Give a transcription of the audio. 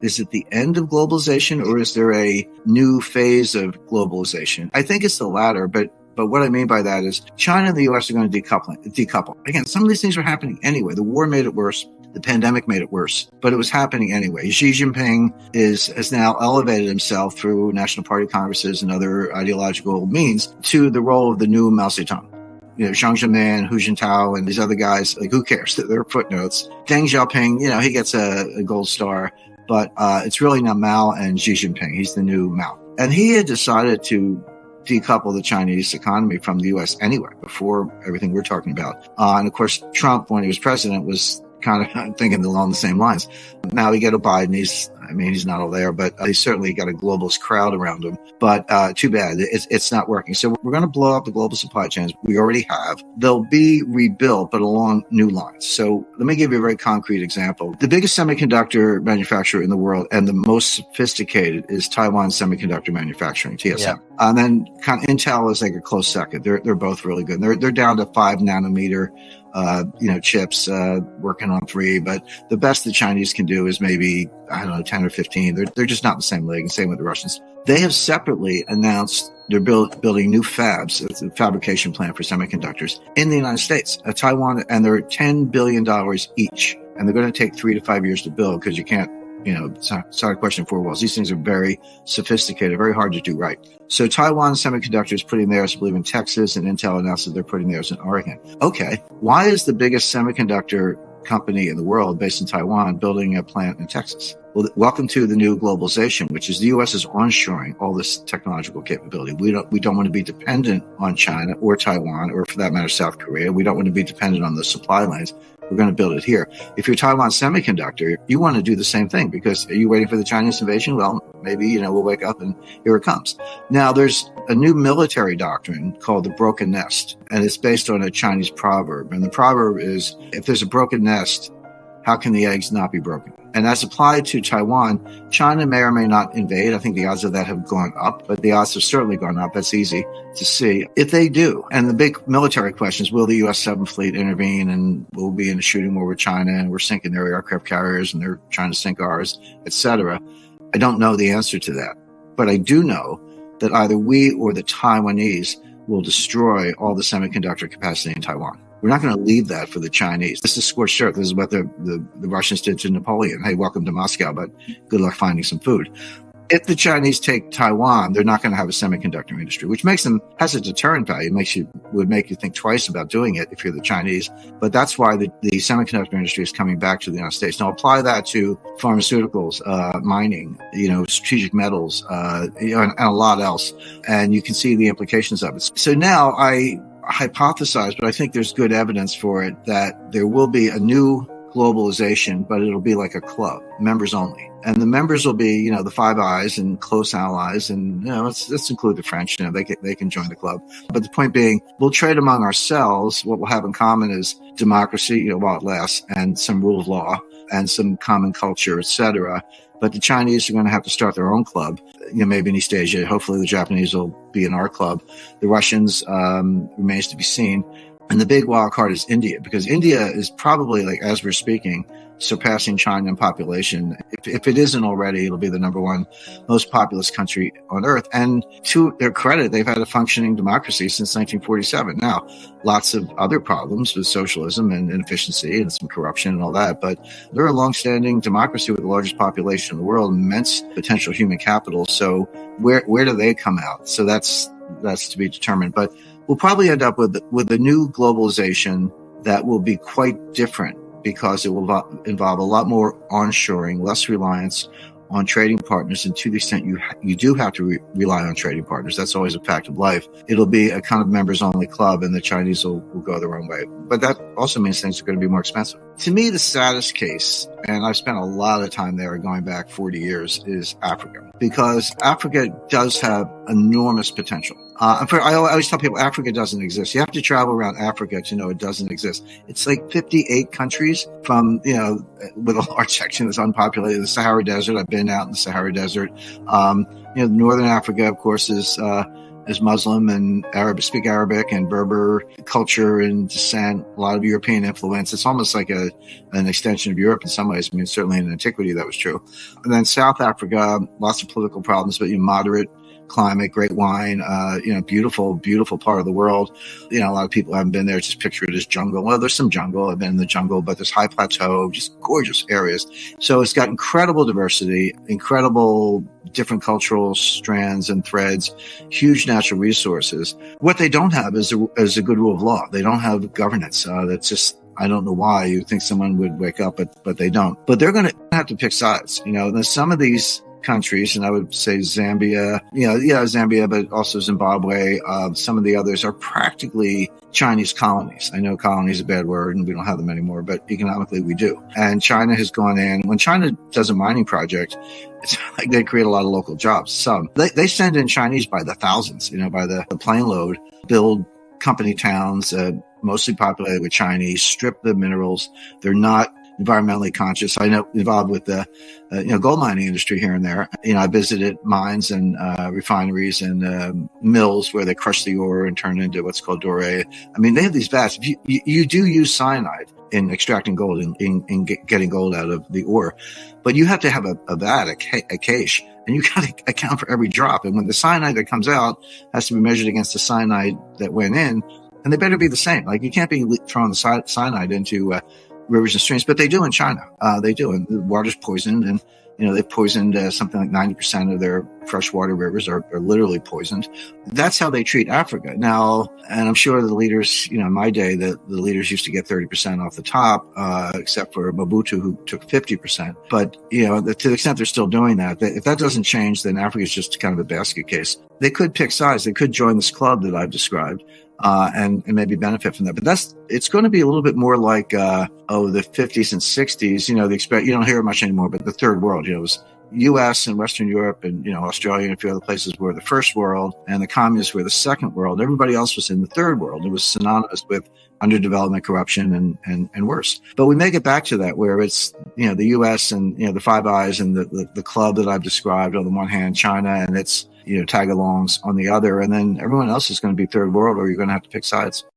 Is it the end of globalization, or is there a new phase of globalization? I think it's the latter, but what I mean by that is China and the U.S. are going to decouple. Again, some of these things were happening anyway. The war made it worse. The pandemic made it worse, but it was happening anyway. Xi Jinping has now elevated himself through National Party Congresses and other ideological means to the role of the new Mao Zedong. Jiang Zemin, Hu Jintao, and these other guys, like, who cares? They're footnotes. Deng Xiaoping, he gets a gold star, but it's really now Mao and Xi Jinping. He's the new Mao. And he had decided to decouple the Chinese economy from the U.S. anyway, before everything we're talking about. And of course, Trump, when he was president, was kind of thinking along the same lines. Now we get a Biden. He's not all there, but he's certainly got a globalist crowd around him. But too bad. It's not working. So we're going to blow up the global supply chains. We already have. They'll be rebuilt, but along new lines. So let me give you a very concrete example. The biggest semiconductor manufacturer in the world and the most sophisticated is Taiwan Semiconductor Manufacturing, TSM. Yeah. And then Intel is like a close second. They're both really good. They're down to 5 nanometer chips, working on 3, but the best the Chinese can do is maybe, 10 or 15. They're just not in the same league, and same with the Russians. They have separately announced they're building new fabs, it's a fabrication plant for semiconductors in the United States, Taiwan, and they're $10 billion each. And they're going to take 3 to 5 years to build because you can't, it's not a question of 4 walls. These things are very sophisticated, very hard to do right. So Taiwan Semiconductor is putting theirs, I believe, in Texas, and Intel announced that they're putting theirs in Oregon. Okay, why is the biggest semiconductor company in the world based in Taiwan building a plant in Texas? Well, welcome to the new globalization, which is the U.S. is onshoring all this technological capability. We don't want to be dependent on China or Taiwan, or for that matter, South Korea. We don't want to be dependent on the supply lines. We're going to build it here. If you're Taiwan Semiconductor, you want to do the same thing, because are you waiting for the Chinese invasion? Well, maybe, we'll wake up and here it comes. Now, there's a new military doctrine called the broken nest, and it's based on a Chinese proverb. And the proverb is, if there's a broken nest, how can the eggs not be broken? And as applied to Taiwan, China may or may not invade. I think the odds of that have gone up, but the odds have certainly gone up. That's easy to see. If they do, and the big military question is, will the U.S. 7th Fleet intervene, and we'll be in a shooting war with China, and we're sinking their aircraft carriers and they're trying to sink ours, etc. I don't know the answer to that, but I do know that either we or the Taiwanese will destroy all the semiconductor capacity in Taiwan. We're not going to leave that for the Chinese. This is scorched earth. This is what the Russians did to Napoleon. Hey, welcome to Moscow, but good luck finding some food. If the Chinese take Taiwan, they're not going to have a semiconductor industry, which has a deterrent value. Would make you think twice about doing it if you're the Chinese. But that's why the semiconductor industry is coming back to the United States. Now apply that to pharmaceuticals, mining, strategic metals, and a lot else. And you can see the implications of it. So now I hypothesize, but I think there's good evidence for it, that there will be a new globalization, but it'll be like a club, members only. And the members will be, the Five Eyes and close allies. And, let's include the French, they can join the club. But the point being, we'll trade among ourselves. What we'll have in common is democracy, while it lasts, and some rule of law and some common culture, etc. But the Chinese are going to have to start their own club, maybe in East Asia. Hopefully the Japanese will be in our club. The Russians remains to be seen. And the big wild card is India, because India is probably, as we're speaking, surpassing China in population. If it isn't already, it'll be the number 1 most populous country on earth. And to their credit, they've had a functioning democracy since 1947. Now, lots of other problems with socialism and inefficiency and some corruption and all that, but they're a longstanding democracy with the largest population in the world, immense potential human capital. So where do they come out? So that's to be determined. But we'll probably end up with a new globalization that will be quite different, because it will involve a lot more onshoring, less reliance on trading partners. And to the extent you do have to rely on trading partners, that's always a fact of life. It'll be a kind of members-only club, and the Chinese will go their own way. But that also means things are going to be more expensive. To me, the saddest case, and I've spent a lot of time there going back 40 years, is Africa. Because Africa does have enormous potential. I always tell people Africa doesn't exist. You have to travel around Africa to know it doesn't exist. It's like 58 countries from, with a large section that's unpopulated. The Sahara Desert, I've been out in the Sahara Desert. Northern Africa, of course, is is Muslim and Arab, speak Arabic, and Berber culture and descent, a lot of European influence. It's almost like an extension of Europe in some ways. I mean, certainly in antiquity that was true. And then South Africa, lots of political problems, but moderate climate, great wine, beautiful, beautiful part of the world. A lot of people haven't been there, just picture it as jungle. Well, there's some jungle. I've been in the jungle, but there's high plateau, just gorgeous areas. So it's got incredible diversity, incredible different cultural strands and threads, huge natural resources. What they don't have is a good rule of law. They don't have governance. That's just, I don't know why. You'd think someone would wake up, but they don't. But they're going to have to pick sides. There's some of these countries, and I would say Zambia, Zambia, but also Zimbabwe. Some of the others are practically Chinese colonies. I know colony is a bad word and we don't have them anymore, but economically we do. And China has gone in. When China does a mining project, it's like they create a lot of local jobs. Some they send in Chinese by the thousands, by the plane load, build company towns, mostly populated with Chinese, strip the minerals. They're not environmentally conscious. I know involved with the, gold mining industry here and there. I visited mines and refineries and mills where they crush the ore and turn it into what's called doré. I mean, they have these vats. You do use cyanide in extracting gold, in getting gold out of the ore, but you have to have a vat, a cache, and you got to account for every drop. And when the cyanide that comes out has to be measured against the cyanide that went in, and they better be the same. Like you can't be throwing the cyanide into rivers and streams, but they do in China. They do, and the water's poisoned, and they've poisoned something like 90% of their freshwater rivers are literally poisoned. That's how they treat Africa now. And I'm sure the leaders, in my day, the leaders used to get 30% off the top, except for Mobutu, who took 50%. But to the extent they're still doing that, if that doesn't change, then Africa is just kind of a basket case. They could pick sides. They could join this club that I've described. And maybe benefit from that. But it's going to be a little bit more like, the 50s and 60s, you don't hear it much anymore, but the third world, it was U.S. and Western Europe and, Australia and a few other places were the first world and the communists were the second world. Everybody else was in the third world. It was synonymous with underdevelopment, corruption, and worse. But we may get back to that where it's, the U.S. and, the Five Eyes and the club that I've described on the one hand, China and its, tag-alongs on the other, and then everyone else is going to be third world, or you're going to have to pick sides.